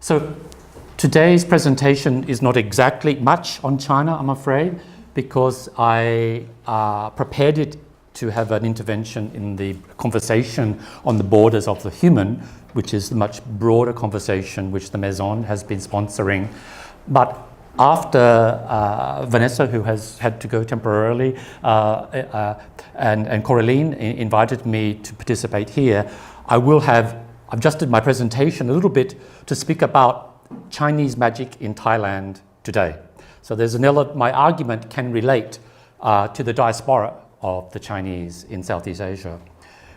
So today's presentation is not exactly much on China, I'm afraid, because I prepared it to have an intervention in the conversation on the borders of the human, which is the much broader conversation which the Maison has been sponsoring. But after Vanessa, who has had to go temporarily, and Coraline invited me to participate here, I will have adjusted my presentation a little bit to speak about Chinese magic in Thailand today. So there's my argument can relate to the diaspora of the Chinese in Southeast Asia.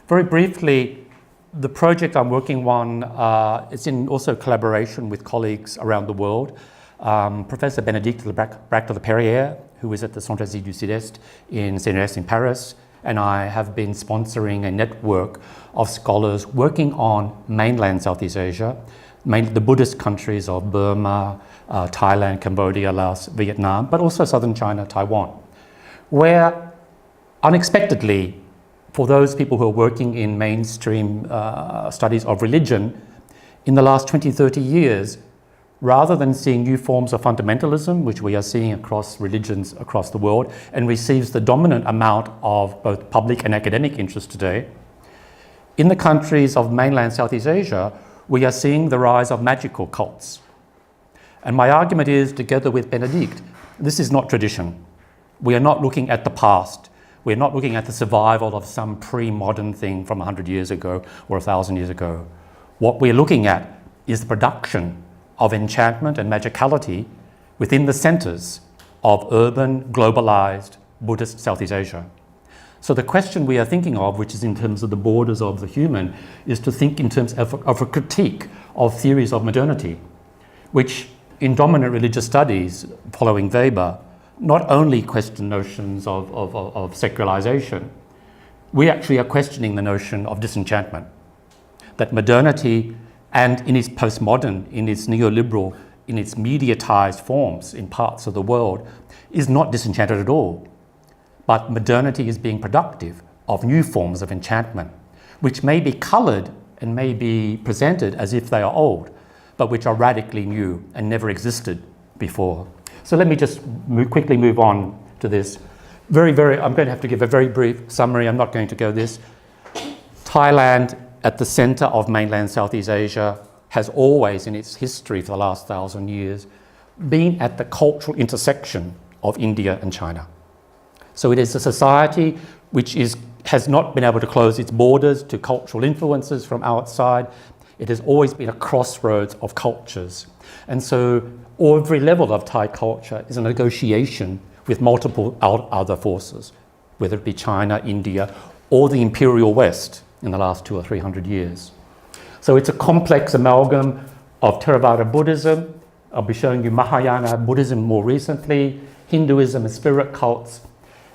Very briefly, the project I'm working on is in also collaboration with colleagues around the world. Professor Bénédicte Lebracq-de-Perrière, who is at the Centre du Sud-Est in CNRS in Paris, and I have been sponsoring a network of scholars working on mainland Southeast Asia, mainly the Buddhist countries of Burma, Thailand, Cambodia, Laos, Vietnam, but also southern China, Taiwan, where unexpectedly, for those people who are working in mainstream studies of religion, in the last 20, 30 years, rather than seeing new forms of fundamentalism, which we are seeing across religions across the world, and receives the dominant amount of both public and academic interest today, in the countries of mainland Southeast Asia, we are seeing the rise of magical cults. And my argument is, together with Bénédicte, this is not tradition. We are not looking at the past. We're not looking at the survival of some pre-modern thing from 100 years ago or 1,000 years ago. What we're looking at is the production of enchantment and magicality within the centers of urban, globalized Buddhist Southeast Asia. So the question we are thinking of, which is in terms of the borders of the human, is to think in terms of a critique of theories of modernity, which in dominant religious studies, following Weber, not only question notions of secularisation, we actually are questioning the notion of disenchantment, that modernity, and in its postmodern, in its neoliberal, in its mediatized forms in parts of the world, is not disenchanted at all. But modernity is being productive of new forms of enchantment, which may be colored and may be presented as if they are old, but which are radically new and never existed before. So let me just quickly move on to this. I'm going to have to give a very brief summary. I'm not going to go this. Thailand, at the center of mainland Southeast Asia, has always, in its history for the last 1,000 years, been at the cultural intersection of India and China. So it is a society which has not been able to close its borders to cultural influences from outside. It has always been a crossroads of cultures. And so every level of Thai culture is a negotiation with multiple other forces, whether it be China, India, or the imperial West in the last 200 or 300 years. So it's a complex amalgam of Theravada Buddhism. I'll be showing you Mahayana Buddhism more recently, Hinduism and spirit cults.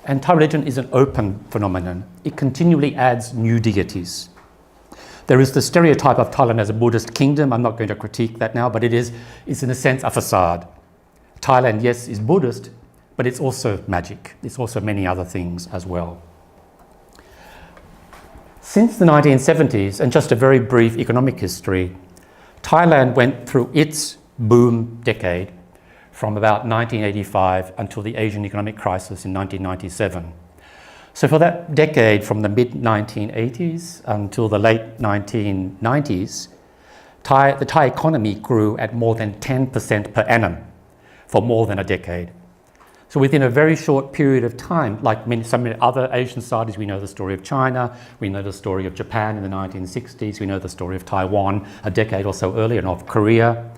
And Thai religion is an open phenomenon. It continually adds new deities. There is the stereotype of Thailand as a Buddhist kingdom. I'm not going to critique that now, but it's in a sense a facade. Thailand, yes, is Buddhist, but it's also magic. It's also many other things as well. Since the 1970s, and just a very brief economic history, Thailand went through its boom decade from about 1985 until the Asian economic crisis in 1997. So for that decade, from the mid-1980s until the late 1990s, the Thai economy grew at more than 10% per annum for more than a decade. So within a very short period of time, like some other Asian societies, we know the story of China, we know the story of Japan in the 1960s, we know the story of Taiwan a decade or so earlier, and of Korea.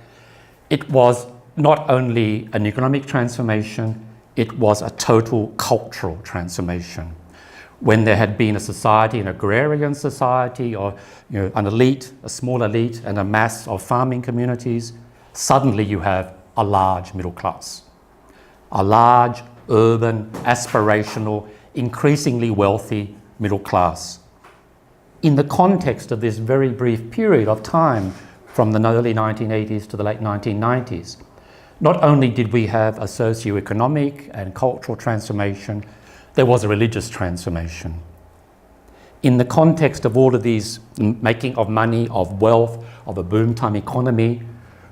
It was not only an economic transformation, it was a total cultural transformation. When there had been a society, an agrarian society, or an elite, a small elite, and a mass of farming communities, suddenly you have a large middle class. A large, urban, aspirational, increasingly wealthy middle class. In the context of this very brief period of time, from the early 1980s to the late 1990s, not only did we have a socio-economic and cultural transformation, there was a religious transformation. In the context of all of these making of money, of wealth, of a boom time economy,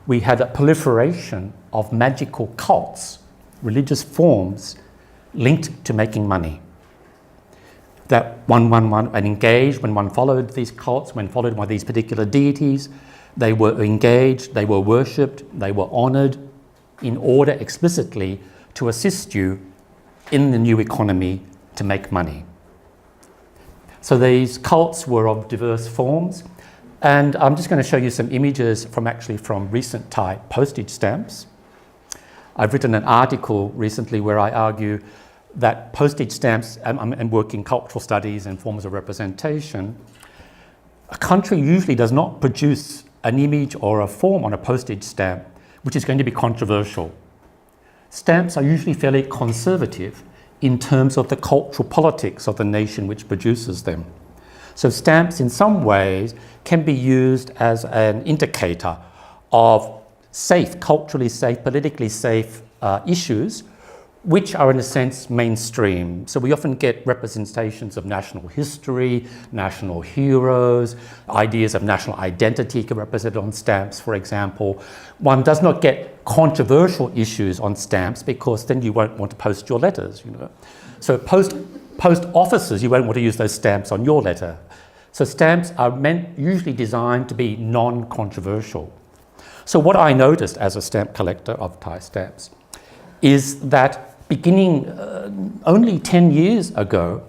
we had a proliferation of magical cults, religious forms linked to making money. That one and engaged when one followed these cults, when followed by these particular deities, they were engaged, they were worshipped, they were honored in order explicitly to assist you in the new economy to make money. So these cults were of diverse forms, and I'm just going to show you some images from recent Thai postage stamps. I've written an article recently where I argue that postage stamps and work in cultural studies and forms of representation, a country usually does not produce an image or a form on a postage stamp which is going to be controversial. Stamps are usually fairly conservative in terms of the cultural politics of the nation which produces them. So stamps in some ways can be used as an indicator of safe, culturally safe, politically safe issues which are in a sense mainstream. So we often get representations of national history, national heroes, ideas of national identity can be represented on stamps, for example. One does not get controversial issues on stamps because then you won't want to post your letters, you know. So post offices, you won't want to use those stamps on your letter. So stamps are usually designed to be non-controversial. So what I noticed as a stamp collector of Thai stamps is that beginning only 10 years ago,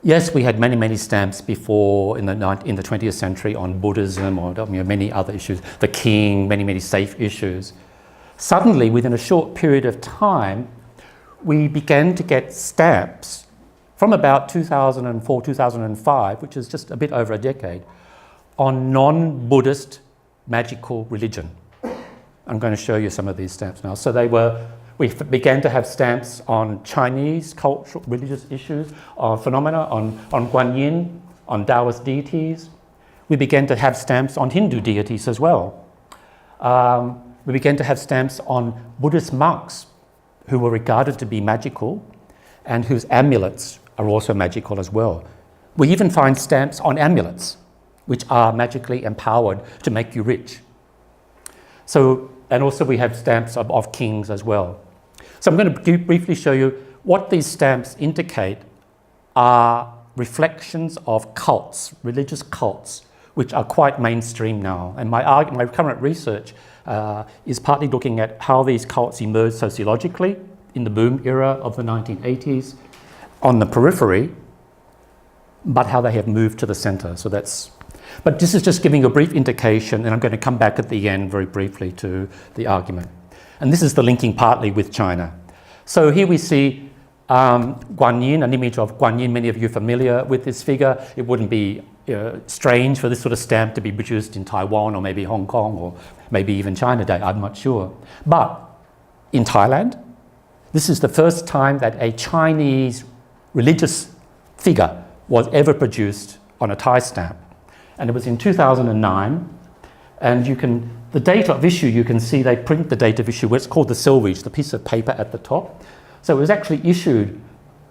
yes, we had many stamps before in the 20th century on Buddhism or many other issues, the king, many safe issues. Suddenly, within a short period of time, we began to get stamps from about 2004, 2005, which is just a bit over a decade, on non-Buddhist magical religion. I'm going to show you some of these stamps now. So we began to have stamps on Chinese cultural, religious issues, on phenomena, on Guan Yin, on Taoist deities. We began to have stamps on Hindu deities as well. We began to have stamps on Buddhist monks who were regarded to be magical and whose amulets are also magical as well. We even find stamps on amulets, which are magically empowered to make you rich. And also we have stamps of kings as well. So I'm going to briefly show you what these stamps indicate are reflections of cults, religious cults, which are quite mainstream now. And my current research is partly looking at how these cults emerged sociologically in the boom era of the 1980s on the periphery, but how they have moved to the center. But this is just giving a brief indication, and I'm going to come back at the end very briefly to the argument. And this is the linking partly with China. So here we see Guan Yin, an image of Guan Yin. Many of you are familiar with this figure. It wouldn't be strange for this sort of stamp to be produced in Taiwan or maybe Hong Kong or maybe even China Day, I'm not sure. But in Thailand, this is the first time that a Chinese religious figure was ever produced on a Thai stamp. And it was in 2009, and the date of issue, you can see they print the date of issue, what's called the selvage, the piece of paper at the top. So it was actually issued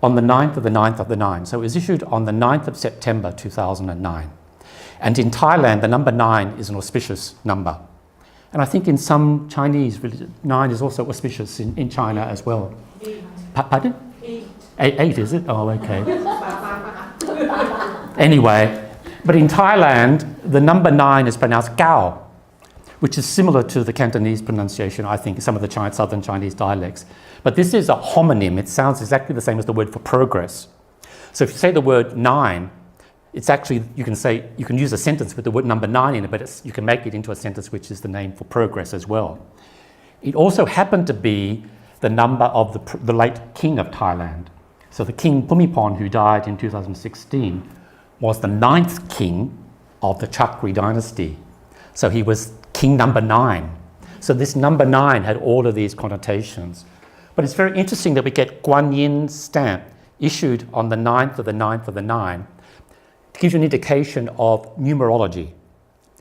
on the 9th of the 9th of the 9th. So it was issued on the 9th of September 2009. And in Thailand, the number 9 is an auspicious number. And I think in some Chinese religion, 9 is also auspicious in China as well. Pardon? 8, is it? Oh, okay. Anyway, but in Thailand, the number 9 is pronounced Gao, which is similar to the Cantonese pronunciation, I think, in some of the southern Chinese dialects. But this is a homonym. It sounds exactly the same as the word for progress. So if you say the word 9, it's actually, you can use a sentence with the word number 9 in it, but you can make it into a sentence which is the name for progress as well. It also happened to be the number of the late king of Thailand. So the king Bhumibol, who died in 2016, was the 9th king of the Chakri dynasty. So he was king number 9. So this number 9 had all of these connotations. But it's very interesting that we get Guan Yin stamp issued on the 9th of the 9th of the 9. It gives you an indication of numerology,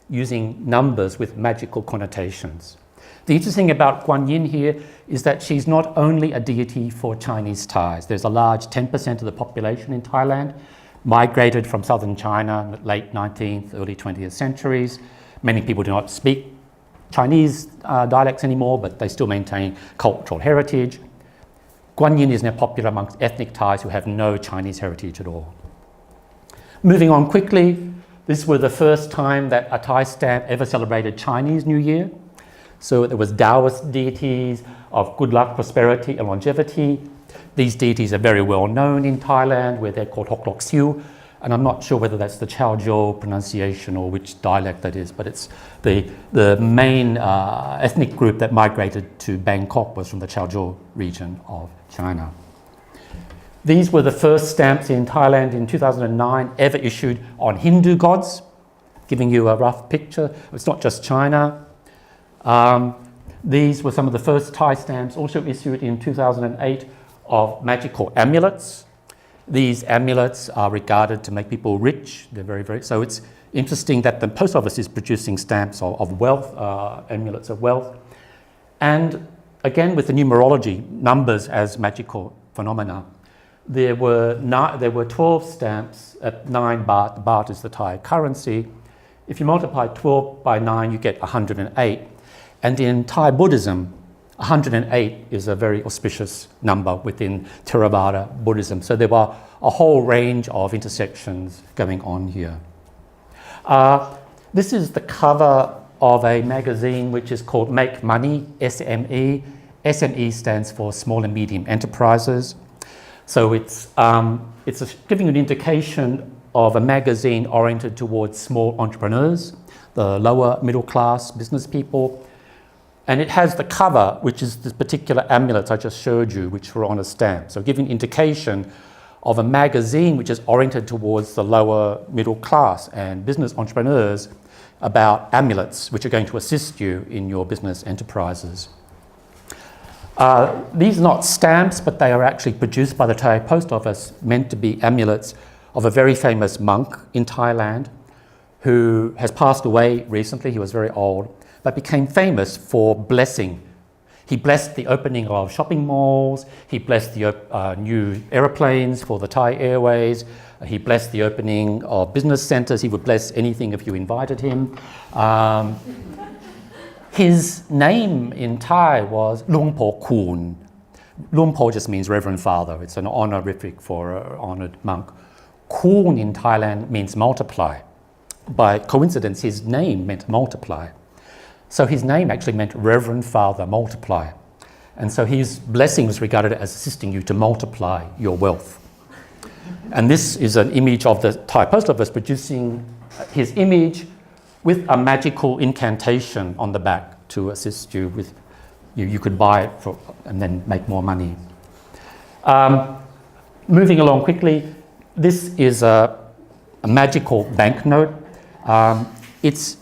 using numbers with magical connotations. The interesting thing about Guan Yin here is that she's not only a deity for Chinese Thais. There's a large 10% of the population in Thailand migrated from southern China in the late 19th, early 20th centuries. Many people do not speak Chinese dialects anymore, but they still maintain cultural heritage. Guanyin is now popular amongst ethnic Thais who have no Chinese heritage at all. Moving on quickly, this was the first time that a Thai stamp ever celebrated Chinese New Year. So there was Taoist deities of good luck, prosperity, and longevity. These deities are very well known in Thailand, where they're called Hok Lok Siu, and I'm not sure whether that's the Chaozhou pronunciation or which dialect that is, but it's the main ethnic group that migrated to Bangkok was from the Chaozhou region of China. These were the first stamps in Thailand in 2009 ever issued on Hindu gods, giving you a rough picture. It's not just China. These were some of the first Thai stamps also issued in 2008 of magical amulets. These amulets are regarded to make people rich. They're very, so it's interesting that the post office is producing stamps of wealth, amulets of wealth. And again, with the numerology, numbers as magical phenomena, there were 12 stamps at 9 baht. The baht is the Thai currency. If you multiply 12 by 9, you get 108. And in Thai Buddhism, 108 is a very auspicious number within Theravada Buddhism. So there were a whole range of intersections going on here. This is the cover of a magazine which is called Make Money, SME. SME stands for Small and Medium Enterprises. So it's giving an indication of a magazine oriented towards small entrepreneurs, the lower middle class business people. And it has the cover, which is this particular amulets I just showed you, which were on a stamp. So giving indication of a magazine which is oriented towards the lower middle class and business entrepreneurs about amulets, which are going to assist you in your business enterprises. These are not stamps, but they are actually produced by the Thai Post Office, meant to be amulets of a very famous monk in Thailand who has passed away recently. He was very old, but became famous for blessing. He blessed the opening of shopping malls, he blessed the new airplanes for the Thai Airways, he blessed the opening of business centers, he would bless anything if you invited him. His name in Thai was Luang Po Kun. Luang Po just means Reverend Father. It's an honorific for an honored monk. Kun in Thailand means multiply. By coincidence, his name meant multiply. So his name actually meant Reverend Father Multiply. And so his blessing was regarded as assisting you to multiply your wealth. And this is an image of the Thai Post Office producing his image with a magical incantation on the back to assist you with, you could buy it and then make more money. Moving along quickly, this is a magical banknote. It's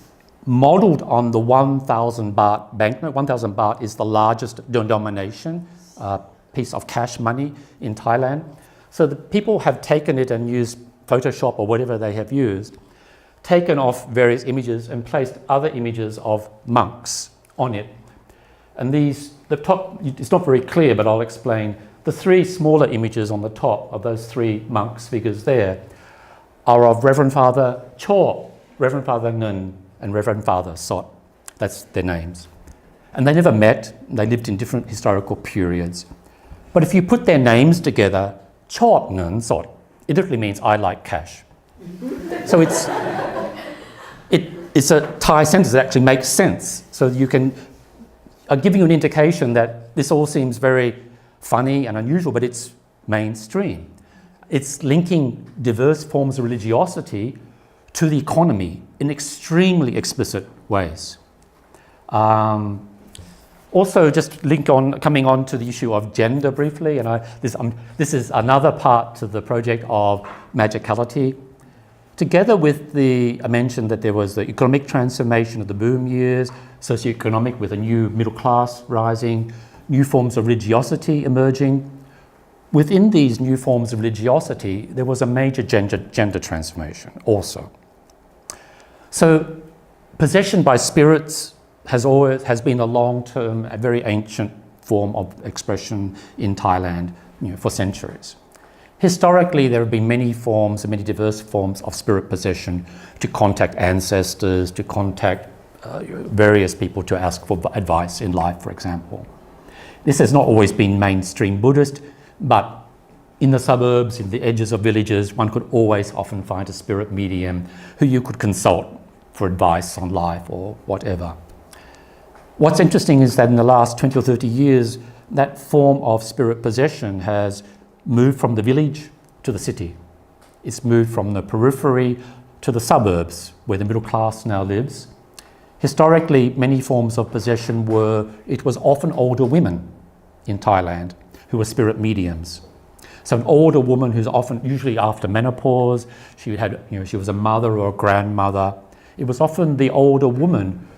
modeled on the 1,000 baht banknote. 1,000 baht is the largest denomination piece of cash money in Thailand. So the people have taken it and used Photoshop or whatever they have used, taken off various images and placed other images of monks on it. And these, the top, it's not very clear, but I'll explain. The three smaller images on the top of those three monks figures there are of Reverend Father Cho, Reverend Father Ngun, and Reverend Father Sot. That's their names. And they never met. They lived in different historical periods. But if you put their names together, Chot Ngun Sot, it literally means I like cash. So it's a Thai sentence that actually makes sense. So you can, giving you an indication that this all seems very funny and unusual, but it's mainstream. It's linking diverse forms of religiosity to the economy in extremely explicit ways. Also, just coming on to the issue of gender briefly, and this is another part to the project of magicality. Together with I mentioned that there was the economic transformation of the boom years, socioeconomic with a new middle class rising, new forms of religiosity emerging. Within these new forms of religiosity, there was a major gender transformation also. So possession by spirits has been a long-term, a very ancient form of expression in Thailand, for centuries. Historically, there have been many forms and many diverse forms of spirit possession to contact ancestors, to contact various people to ask for advice in life, for example. This has not always been mainstream Buddhist, but in the suburbs, in the edges of villages, one could always often find a spirit medium who you could consult for advice on life or whatever. What's interesting is that in the last 20 or 30 years, that form of spirit possession has moved from the village to the city. It's moved from the periphery to the suburbs, where the middle class now lives. Historically, many forms of possession it was often older women in Thailand who were spirit mediums. So an older woman who's usually after menopause, she was a mother or a grandmother. It was often the older woman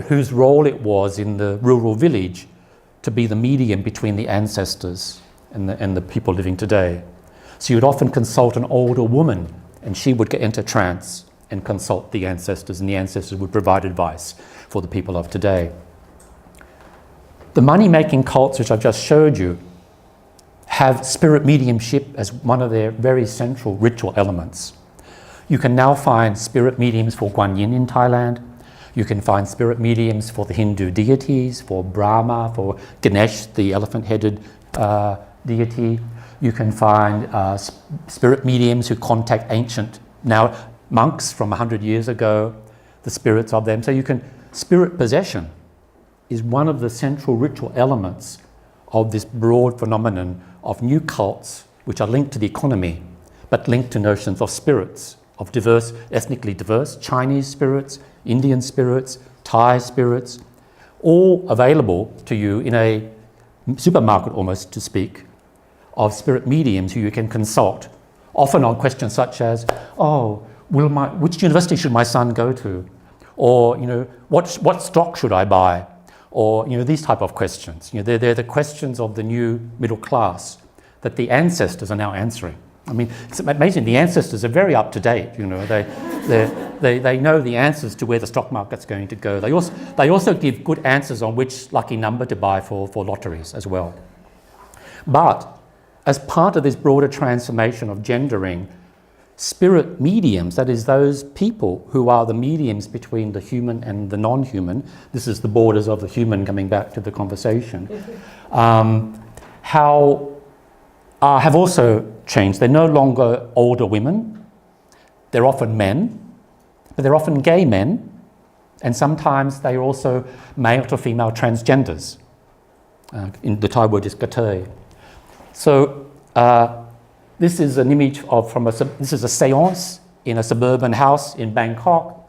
whose role it was in the rural village to be the medium between the ancestors and the people living today. So you'd often consult an older woman, and she would enter trance and consult the ancestors, and the ancestors would provide advice for the people of today. The money-making cults, which I've just showed you, have spirit mediumship as one of their very central ritual elements. You can now find spirit mediums for Guan Yin in Thailand. You can find spirit mediums for the Hindu deities, for Brahma, for Ganesh, the elephant-headed deity. You can find spirit mediums who contact ancient, now monks from 100 years ago, the spirits of them. So spirit possession is one of the central ritual elements of this broad phenomenon of new cults which are linked to the economy, but linked to notions of spirits, of ethnically diverse Chinese spirits, Indian spirits, Thai spirits, all available to you in a supermarket almost, to speak, of spirit mediums who you can consult, often on questions such as, which university should my son go to? Or, what stock should I buy? Or, these type of questions. They're the questions of the new middle class that the ancestors are now answering. I mean, it's amazing. The ancestors are very up to date. They know the answers to where the stock market's going to go. They also give good answers on which lucky number to buy for lotteries as well. But as part of this broader transformation of gendering, spirit mediums, that is those people who are the mediums between the human and the non-human, this is the borders of the human coming back to the conversation, have also changed. They're no longer older women, they're often men, but they're often gay men, and sometimes they're also male to female transgenders. In the Thai word is katay. So this is an image this is a seance in a suburban house in Bangkok,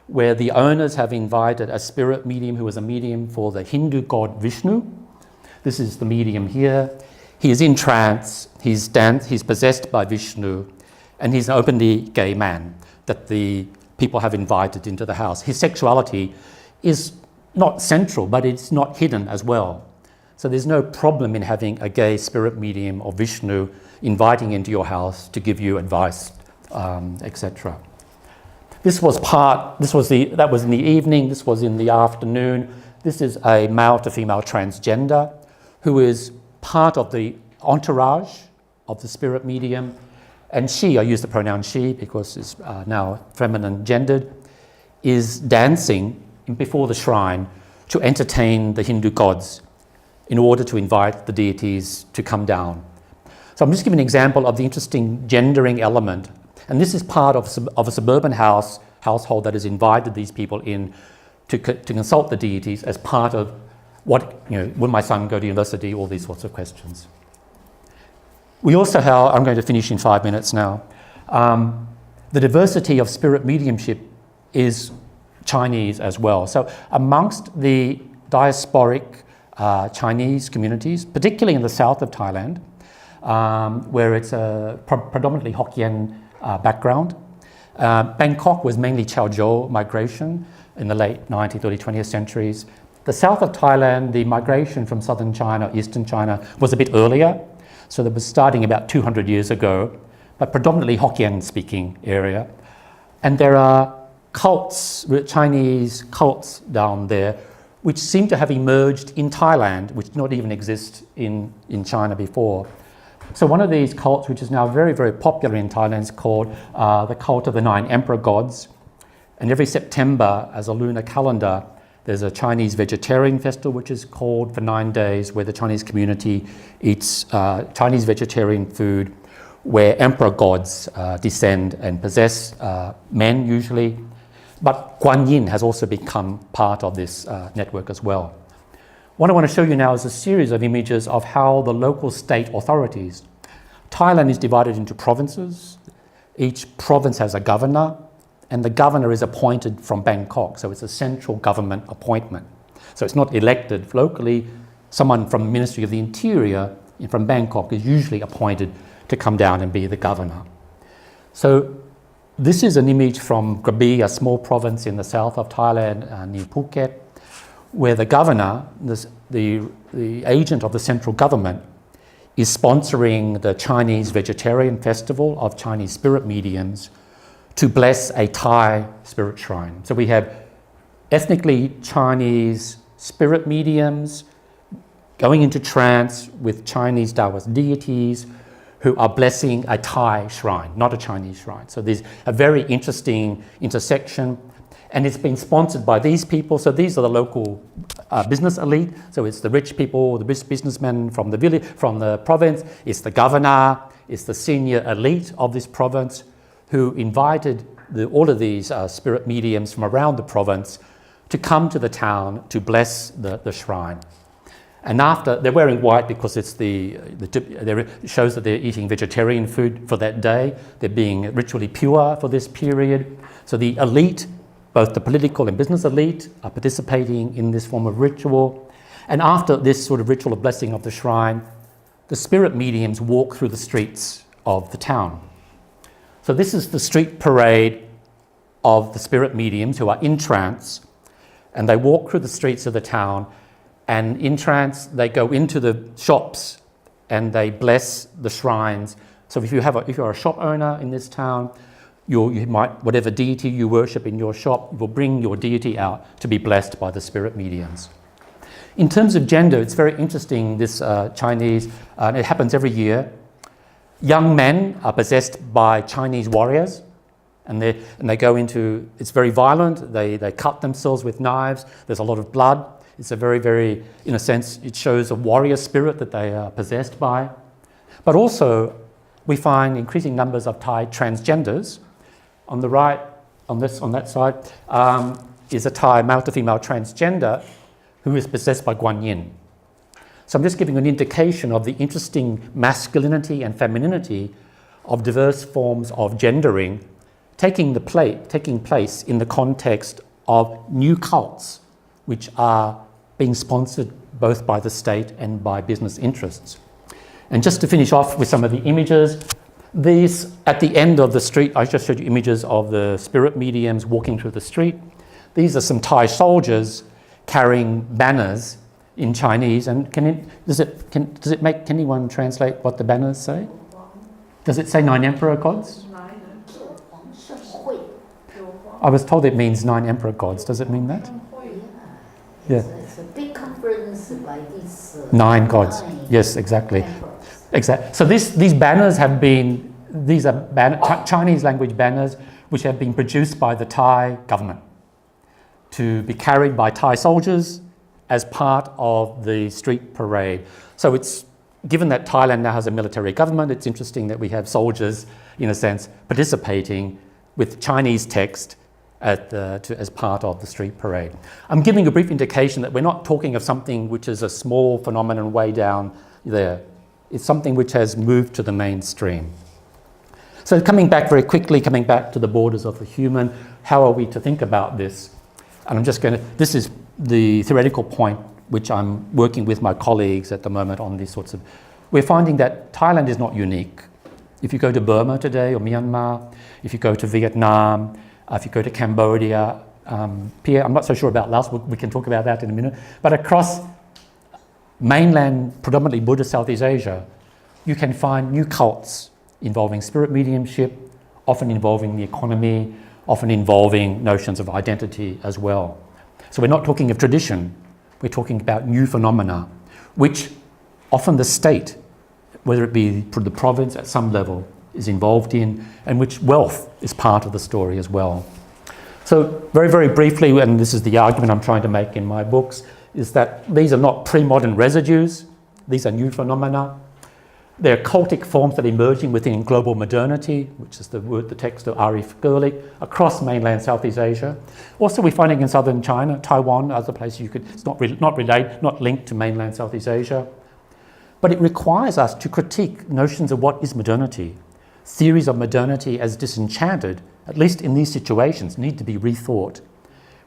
where the owners have invited a spirit medium who is a medium for the Hindu god Vishnu. This is the medium here. He is in trance, he's possessed by Vishnu, and he's an openly gay man that the people have invited into the house. His sexuality is not central, but it's not hidden as well. So there's no problem in having a gay spirit medium or Vishnu inviting into your house to give you advice, etc. That was in the evening, this was in the afternoon. This is a male to female transgender who is part of the entourage of the spirit medium, and she, I use the pronoun she because it's now feminine gendered, is dancing before the shrine to entertain the Hindu gods in order to invite the deities to come down. So I'm just giving an example of the interesting gendering element, and this is part of a suburban household that has invited these people in to consult the deities as part of will my son go to university, all these sorts of questions. We also have, I'm going to finish in 5 minutes now, the diversity of spirit mediumship is Chinese as well. So amongst the diasporic Chinese communities, particularly in the south of Thailand, where it's a predominantly Hokkien background. Bangkok was mainly Chaozhou migration in the late 19th, early 20th centuries. The south of Thailand, the migration from southern China, eastern China, was a bit earlier. So that was starting about 200 years ago, but predominantly Hokkien-speaking area. And there are cults, Chinese cults down there, which seem to have emerged in Thailand, which did not even exist in China before. So one of these cults, which is now very, very popular in Thailand, is called the cult of the 9 emperor gods. And every September, as a lunar calendar, there's a Chinese vegetarian festival which is called for 9 days, where the Chinese community eats Chinese vegetarian food, where emperor gods descend and possess men usually. But Guanyin has also become part of this network as well. What I want to show you now is a series of images of how the local state authorities. Thailand is divided into provinces. Each province has a governor, and the governor is appointed from Bangkok, so it's a central government appointment. So it's not elected locally. Someone from the Ministry of the Interior from Bangkok is usually appointed to come down and be the governor. So this is an image from Krabi, a small province in the south of Thailand near Phuket, where the governor, the agent of the central government, is sponsoring the Chinese vegetarian festival of Chinese spirit mediums to bless a Thai spirit shrine. So we have ethnically Chinese spirit mediums going into trance with Chinese Taoist deities who are blessing a Thai shrine, not a Chinese shrine. So there's a very interesting intersection, and it's been sponsored by these people. So these are the local business elite. So it's the rich people, the businessmen from the village, from the province. It's the governor, it's the senior elite of this province who invited all of these spirit mediums from around the province to come to the town to bless the shrine. And after, they're wearing white because it's it shows that they're eating vegetarian food for that day. They're being ritually pure for this period. So the elite, both the political and business elite, are participating in this form of ritual. And after this sort of ritual of blessing of the shrine, the spirit mediums walk through the streets of the town. So this is the street parade of the spirit mediums who are in trance, and they walk through the streets of the town, and in trance they go into the shops and they bless the shrines. So if you're a shop owner in this town, you might, whatever deity you worship in your shop, you will bring your deity out to be blessed by the spirit mediums. In terms of gender, it's very interesting, this Chinese, it happens every year. Young men are possessed by Chinese warriors, and they go into, it's very violent, they cut themselves with knives, there's a lot of blood. It's a very, very, in a sense, it shows a warrior spirit that they are possessed by. But also, we find increasing numbers of Thai transgenders. On the right, on that side, is a Thai male to female transgender who is possessed by Guanyin. So I'm just giving an indication of the interesting masculinity and femininity of diverse forms of gendering taking place in the context of new cults, which are being sponsored both by the state and by business interests. And just to finish off with some of the images, these, at the end of the street, I just showed you images of the spirit mediums walking through the street. These are some Thai soldiers carrying banners in Chinese. And can anyone translate what the banners say? Does it say 9 emperor gods? I was told it means 9 emperor gods. Does it mean that? Yeah. It's a big conference like this. 9 gods. Yes, exactly. Exactly. So these banners have been, these are Chinese language banners which have been produced by the Thai government to be carried by Thai soldiers as part of the street parade. So it's, given that Thailand now has a military government, it's interesting that we have soldiers, in a sense, participating with Chinese text as part of the street parade. I'm giving a brief indication that we're not talking of something which is a small phenomenon way down there. It's something which has moved to the mainstream. So coming back very quickly, coming back to the borders of the human, how are we to think about this? And I'm just going to, this is the theoretical point which I'm working with my colleagues at the moment on these sorts of, we're finding that Thailand is not unique. If you go to Burma today or Myanmar, if you go to Vietnam, if you go to Cambodia, Pierre, I'm not so sure about Laos, we can talk about that in a minute, but across mainland, predominantly Buddhist Southeast Asia, you can find new cults involving spirit mediumship, often involving the economy, often involving notions of identity as well. So we're not talking of tradition, we're talking about new phenomena, which often the state, whether it be the province at some level, is involved in, and which wealth is part of the story as well. So very, very briefly, and this is the argument I'm trying to make in my books, is that these are not pre-modern residues. These are new phenomena. They're cultic forms that are emerging within global modernity, which is the text of Arif Gerlich, across mainland Southeast Asia. Also, we're finding in southern China, Taiwan, other places it's not linked to mainland Southeast Asia. But it requires us to critique notions of what is modernity. Theories of modernity as disenchanted, at least in these situations, need to be rethought.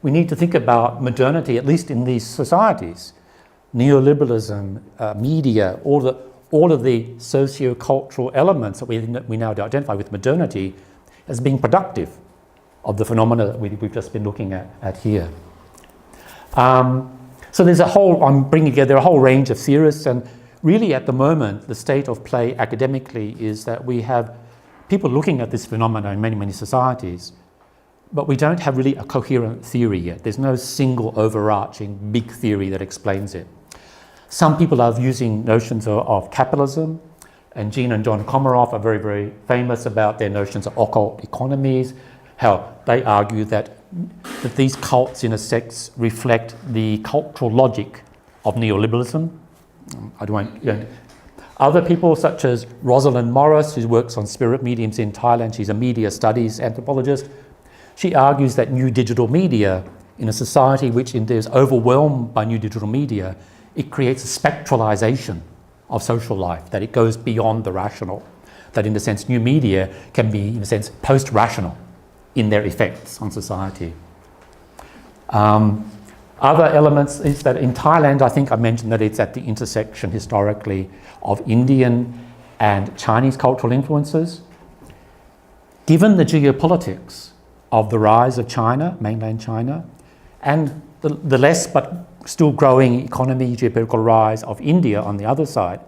We need to think about modernity, at least in these societies. Neoliberalism, media, all of the socio-cultural elements that we now identify with modernity as being productive of the phenomena that we've just been looking at here. So there's I'm bringing together a whole range of theorists, and really at the moment, the state of play academically is that we have people looking at this phenomena in many, many societies, but we don't have really a coherent theory yet. There's no single overarching big theory that explains it. Some people are using notions of capitalism, and Jean and John Komaroff are very, very famous about their notions of occult economies, how they argue that these cults, in a sense, reflect the cultural logic of neoliberalism. Other people, such as Rosalind Morris, who works on spirit mediums in Thailand, she's a media studies anthropologist, she argues that new digital media, in a society which is overwhelmed by new digital media, it creates a spectralization of social life, that it goes beyond the rational, that in a sense new media can be, in a sense, post-rational in their effects on society. Other elements is that in Thailand, I think I mentioned that it's at the intersection historically of Indian and Chinese cultural influences. Given the geopolitics of the rise of China, mainland China, and the less but still growing economy, geopolitical rise of India on the other side,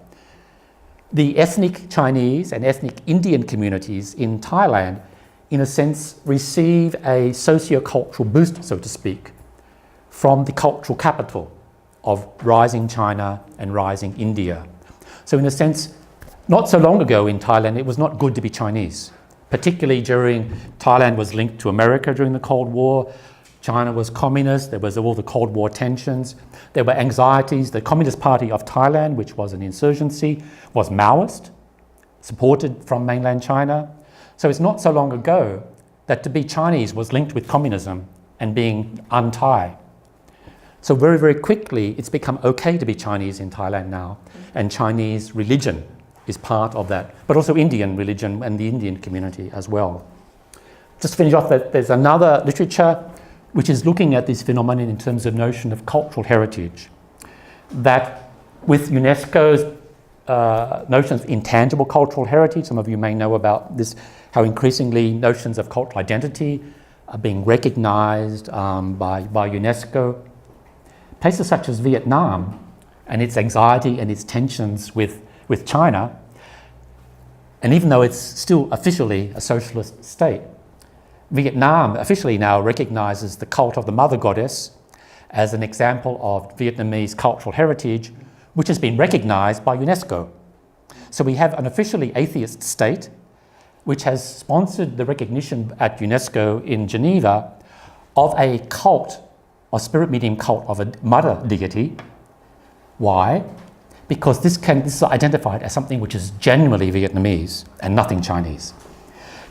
the ethnic Chinese and ethnic Indian communities in Thailand, in a sense, receive a socio-cultural boost, so to speak, from the cultural capital of rising China and rising India. So in a sense, not so long ago in Thailand, it was not good to be Chinese, particularly during Thailand was linked to America during the Cold War. China was communist, there was all the Cold War tensions, there were anxieties. The Communist Party of Thailand, which was an insurgency, was Maoist, supported from mainland China. So it's not so long ago that to be Chinese was linked with communism and being un-Thai. So very, very quickly, it's become okay to be Chinese in Thailand now, and Chinese religion is part of that, but also Indian religion and the Indian community as well. Just to finish off, that there's another literature which is looking at this phenomenon in terms of notion of cultural heritage, that with UNESCO's notions of intangible cultural heritage, some of you may know about this, how increasingly notions of cultural identity are being recognized by UNESCO. Places such as Vietnam and its anxiety and its tensions with China, and even though it's still officially a socialist state, Vietnam officially now recognizes the cult of the mother goddess as an example of Vietnamese cultural heritage, which has been recognized by UNESCO. So we have an officially atheist state which has sponsored the recognition at UNESCO in Geneva of a cult, a spirit medium cult of a mother deity. Why? Because this is identified as something which is genuinely Vietnamese and nothing Chinese.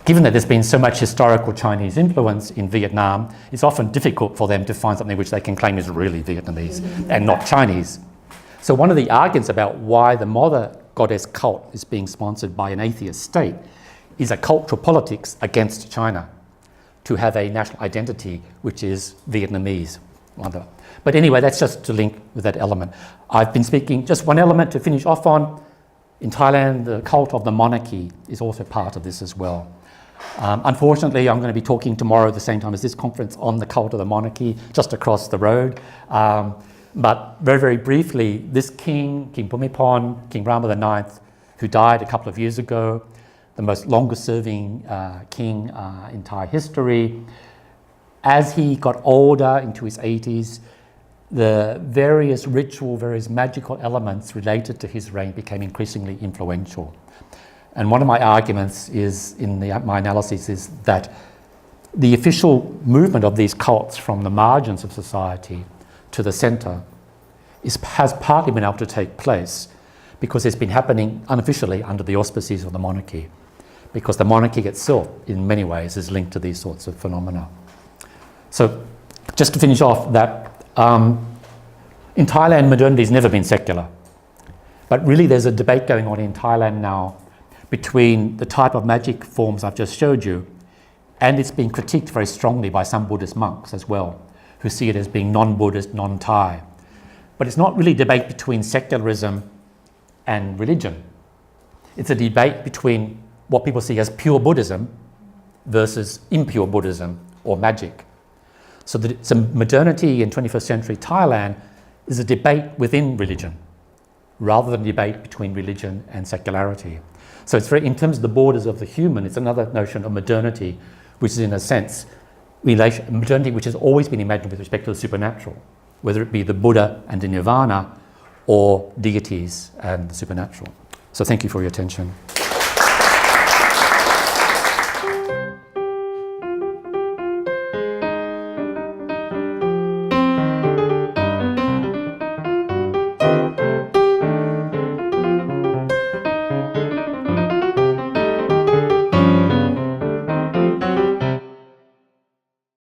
Given that there's been so much historical Chinese influence in Vietnam, it's often difficult for them to find something which they can claim is really Vietnamese and not Chinese. So one of the arguments about why the mother goddess cult is being sponsored by an atheist state is a cultural politics against China to have a national identity which is Vietnamese. But anyway, that's just to link with that element. I've been speaking, just one element to finish off on. In Thailand, the cult of the monarchy is also part of this as well. Unfortunately, I'm going to be talking tomorrow at the same time as this conference on the cult of the monarchy, just across the road. But very, very briefly, this king, King Bhumibol, King Rama IX, who died a couple of years ago, the most longest serving king in Thai history, as he got older into his 80s, the various magical elements related to his reign became increasingly influential. And one of my arguments is, my analysis is that the official movement of these cults from the margins of society to the centre has partly been able to take place because it's been happening unofficially under the auspices of the monarchy, because the monarchy itself, in many ways, is linked to these sorts of phenomena. So, just to finish off that, in Thailand, modernity has never been secular. But really, there's a debate going on in Thailand now between the type of magic forms I've just showed you, and it's being critiqued very strongly by some Buddhist monks as well, who see it as being non-Buddhist, non-Thai. But it's not really a debate between secularism and religion. It's a debate between what people see as pure Buddhism versus impure Buddhism or magic. So modernity in 21st century Thailand is a debate within religion, rather than a debate between religion and secularity. So it's very, in terms of the borders of the human, it's another notion of modernity, which is in a sense, modernity which has always been imagined with respect to the supernatural, whether it be the Buddha and the Nirvana, or deities and the supernatural. So thank you for your attention.